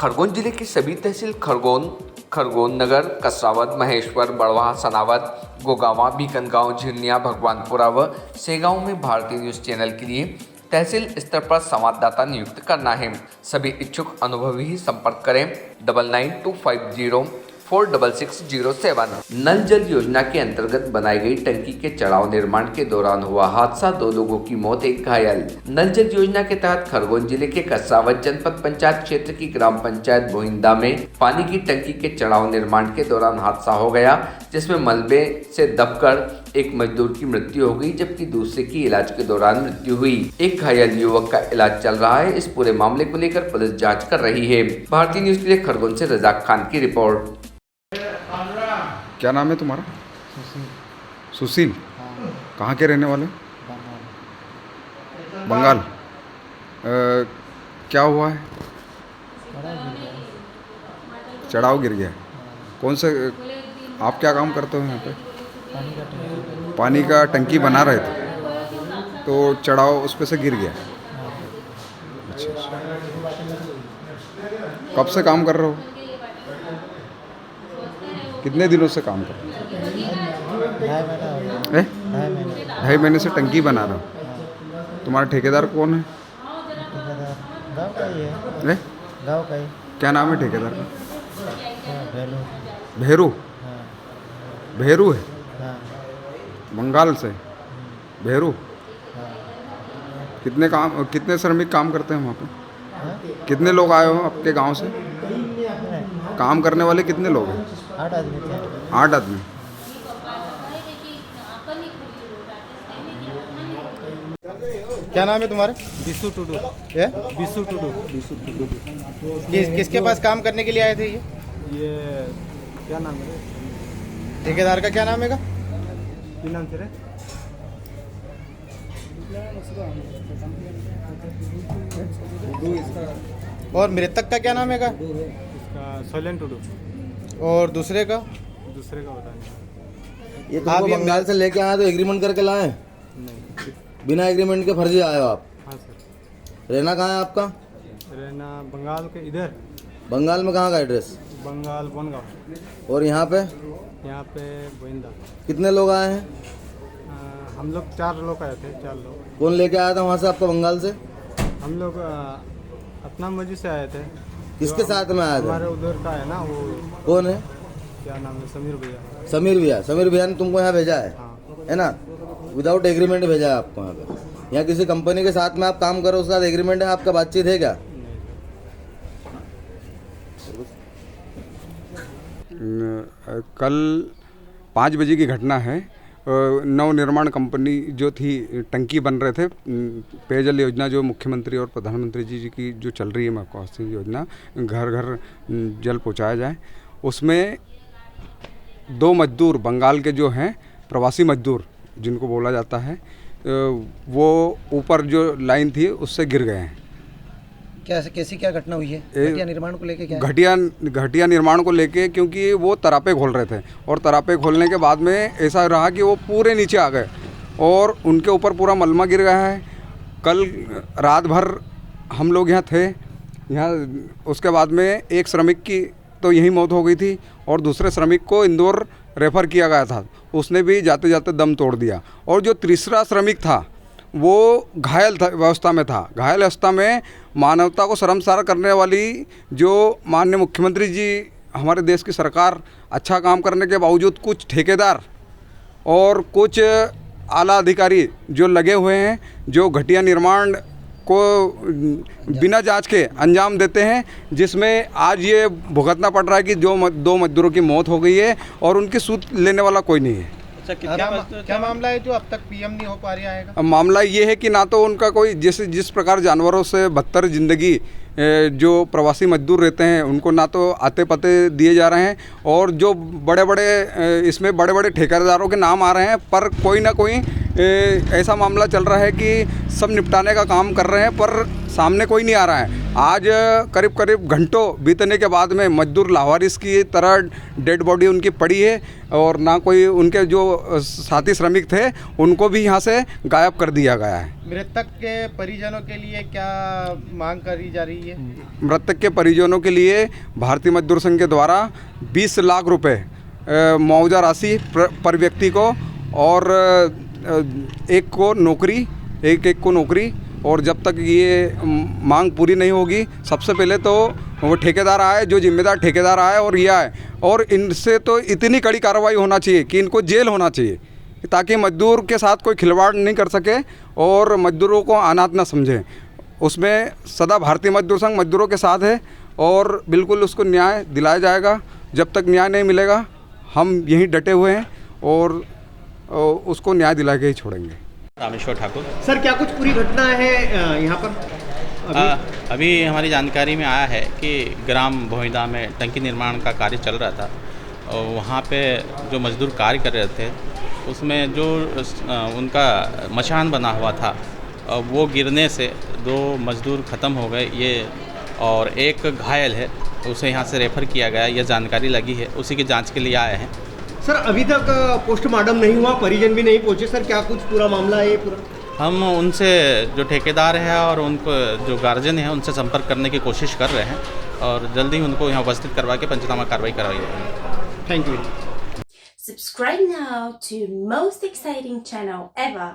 खरगोन जिले की सभी तहसील खरगोन नगर, कसरावद, महेश्वर, बड़वाह, सनावद, गोगावा, बीकनगांव, झिरनिया, भगवानपुरा व सेगांव में भारतीय न्यूज चैनल के लिए तहसील स्तर पर संवाददाता नियुक्त करना है। सभी इच्छुक अनुभवी ही संपर्क करें 9925046607। नल जल योजना के अंतर्गत बनाई गई टंकी के चढ़ाव निर्माण के दौरान हुआ हादसा, 2 लोगों की मौत, 1 घायल। नल जल योजना के तहत खरगोन जिले के कसरावद जनपद पंचायत क्षेत्र की ग्राम पंचायत भोइंदा में पानी की टंकी के चढ़ाव निर्माण के दौरान हादसा हो गया, जिसमें मलबे से दबकर एक मजदूर की मृत्यु हो गई, जबकि दूसरे की इलाज के दौरान मृत्यु हुई। 1 घायल युवक का इलाज चल रहा है। इस पूरे मामले को लेकर पुलिस जांच कर रही है। भारतीय न्यूज के लिए खरगोन से रजाक खान की रिपोर्ट। क्या नाम है तुम्हारा? सुशील। कहाँ के रहने वाले? बंगाल। क्या हुआ है? चढ़ाव गिर गया। कौन से, आप क्या काम करते हो यहाँ पे? पानी का टंकी बना रहे थे तो चढ़ाव उस पे से गिर गया। अच्छा। कब से काम कर रहे हो? कितने दिनों से काम कर रहे हो? 2.5 महीने से टंकी बना रहे हो। तुम्हारा ठेकेदार कौन है? गाँव का ही है। गाँव का ही। क्या नाम है ठेकेदार का? भेलू। भेरू? हाँ। भेरू है? हाँ। बंगाल से? भेरू? हाँ। कितने श्रमिक काम करते हैं वहाँ पे? हाँ? कितने लोग आए हो आपके गांव से? काम करने वाले कितने लोग हैं? 8 आदमी थे। 8 आदमी। क्या नाम है तुम्हारा? बिशु टुडू। ये बिशु टुडू। किसके पास काम करने के लिए आए थे ये? क्या नाम है? ठेकेदार का क्या नाम है? की नाम थे रे? और मृतक का क्या नाम है? इसका सोलन टुडू। और दूसरे का? दूसरे का बता नहीं। ये तुमको बंगाल से लेके आए तो एग्रीमेंट करके लाए? नहीं। बिना एग्रीमेंट के फर्जी आए हो आप? हाँ सर। रहना कहाँ है आपका? रहना बंगाल के इधर। बंगाल में कहाँ का एड्रेस? बंगाल बनगांव। और यहाँ पे? यहाँ पे बोइंदा। कितने लोग आए हैं? हम लोग 4 लोग आए थे। 4 लोग। कौन लेके आया था वहाँ से आपका बंगाल से? हम लोग अपना मर्जी से आए थे। किसके साथ में आए हमारे थे? उधर का है ना वो। कौन है? क्या नाम है? समीर भैया। समीर भैया। समीर भैया ने तुमको यहाँ भेजा है? हाँ। है ना? विदाउट एग्रीमेंट भेजा है आपको यहाँ पे। यहाँ किसी कंपनी के साथ में आप काम करो, उसके साथ एग्रीमेंट है, आपका बातचीत है क्या? कल 5 बजे की घटना है। नवनिर्माण कंपनी जो थी, टंकी बन रहे थे, पेयजल योजना जो मुख्यमंत्री और प्रधानमंत्री जी की जो चल रही है महत्वाकांक्षी योजना, घर घर जल पहुंचाया जाए, उसमें 2 मजदूर बंगाल के जो हैं, प्रवासी मजदूर जिनको बोला जाता है, वो ऊपर जो लाइन थी उससे गिर गए हैं। कैसी क्या घटना हुई है? घटिया निर्माण को लेके क्या? घटिया निर्माण को लेके, क्योंकि वो तरापे खोल रहे थे और तरापे खोलने के बाद में ऐसा रहा कि वो पूरे नीचे आ गए और उनके ऊपर पूरा मलमा गिर गया है। कल रात भर हम लोग यहाँ थे। उसके बाद में एक श्रमिक की तो यही मौत हो गई थी और दूसरे श्रमिक को इंदौर रेफ़र किया गया था, उसने भी जाते जाते दम तोड़ दिया। और जो तीसरा श्रमिक था वो घायल अवस्था में था। घायल अवस्था में मानवता को शर्मसार करने वाली जो माननीय मुख्यमंत्री जी, हमारे देश की सरकार, अच्छा काम करने के बावजूद कुछ ठेकेदार और कुछ आला अधिकारी जो लगे हुए हैं, जो घटिया निर्माण को बिना जांच के अंजाम देते हैं, जिसमें आज ये भुगतना पड़ रहा है कि जो 2 मजदूरों की मौत हो गई है और उनकी सूद लेने वाला कोई नहीं है। क्या मामला है जो अब तक पीएम नहीं हो पा रहा है? मामला ये है कि ना तो उनका कोई, जिस प्रकार जानवरों से बदतर ज़िंदगी जो प्रवासी मजदूर रहते हैं, उनको ना तो आते पते दिए जा रहे हैं, और जो इसमें बड़े बड़े ठेकेदारों के नाम आ रहे हैं, पर कोई ना कोई ऐसा मामला चल रहा है कि सब निपटाने का काम कर रहे हैं पर सामने कोई नहीं आ रहा है। आज करीब करीब घंटों बीतने के बाद में मजदूर लावारिस की तरह डेड बॉडी उनकी पड़ी है और ना कोई उनके जो साथी श्रमिक थे उनको भी यहाँ से गायब कर दिया गया है। मृतक के परिजनों के लिए क्या मांग करी जा रही है? मृतक के परिजनों के लिए भारतीय मजदूर संघ के द्वारा 20 लाख रुपए मुआवजा राशि पर व्यक्ति को और एक को नौकरी और जब तक ये मांग पूरी नहीं होगी, सबसे पहले तो वो ठेकेदार आए, जो जिम्मेदार ठेकेदार आए और ये आए, और इनसे तो इतनी कड़ी कार्रवाई होना चाहिए कि इनको जेल होना चाहिए, ताकि मजदूर के साथ कोई खिलवाड़ नहीं कर सके और मजदूरों को अनाथ न समझें। उसमें सदा भारतीय मजदूर संघ मजदूरों के साथ है और बिल्कुल उसको न्याय दिलाया जाएगा। जब तक न्याय नहीं मिलेगा हम यहीं डटे हुए हैं और उसको न्याय दिला के ही छोड़ेंगे। रामेश्वर ठाकुर। सर, क्या कुछ पूरी घटना है यहाँ पर? अभी हमारी जानकारी में आया है कि ग्राम भोईदा में टंकी निर्माण का कार्य चल रहा था और वहाँ पे जो मजदूर कार्य कर रहे थे उसमें जो उनका मचान बना हुआ था वो गिरने से 2 मजदूर ख़त्म हो गए ये और एक घायल है, उसे यहाँ से रेफ़र किया गया, यह जानकारी लगी है, उसी की जांच के लिए आए हैं। सर, अभी तक पोस्टमार्टम नहीं हुआ, परिजन भी नहीं पहुंचे। सर, क्या कुछ पूरा मामला है पूरा? हम उनसे जो ठेकेदार है और उनको जो गार्जियन है उनसे संपर्क करने की कोशिश कर रहे हैं और जल्दी उनको यहाँ उपस्थित करवा के पंचनामा कार्रवाई करवाई जाएगी। Thank you. Subscribe now to most exciting channel ever.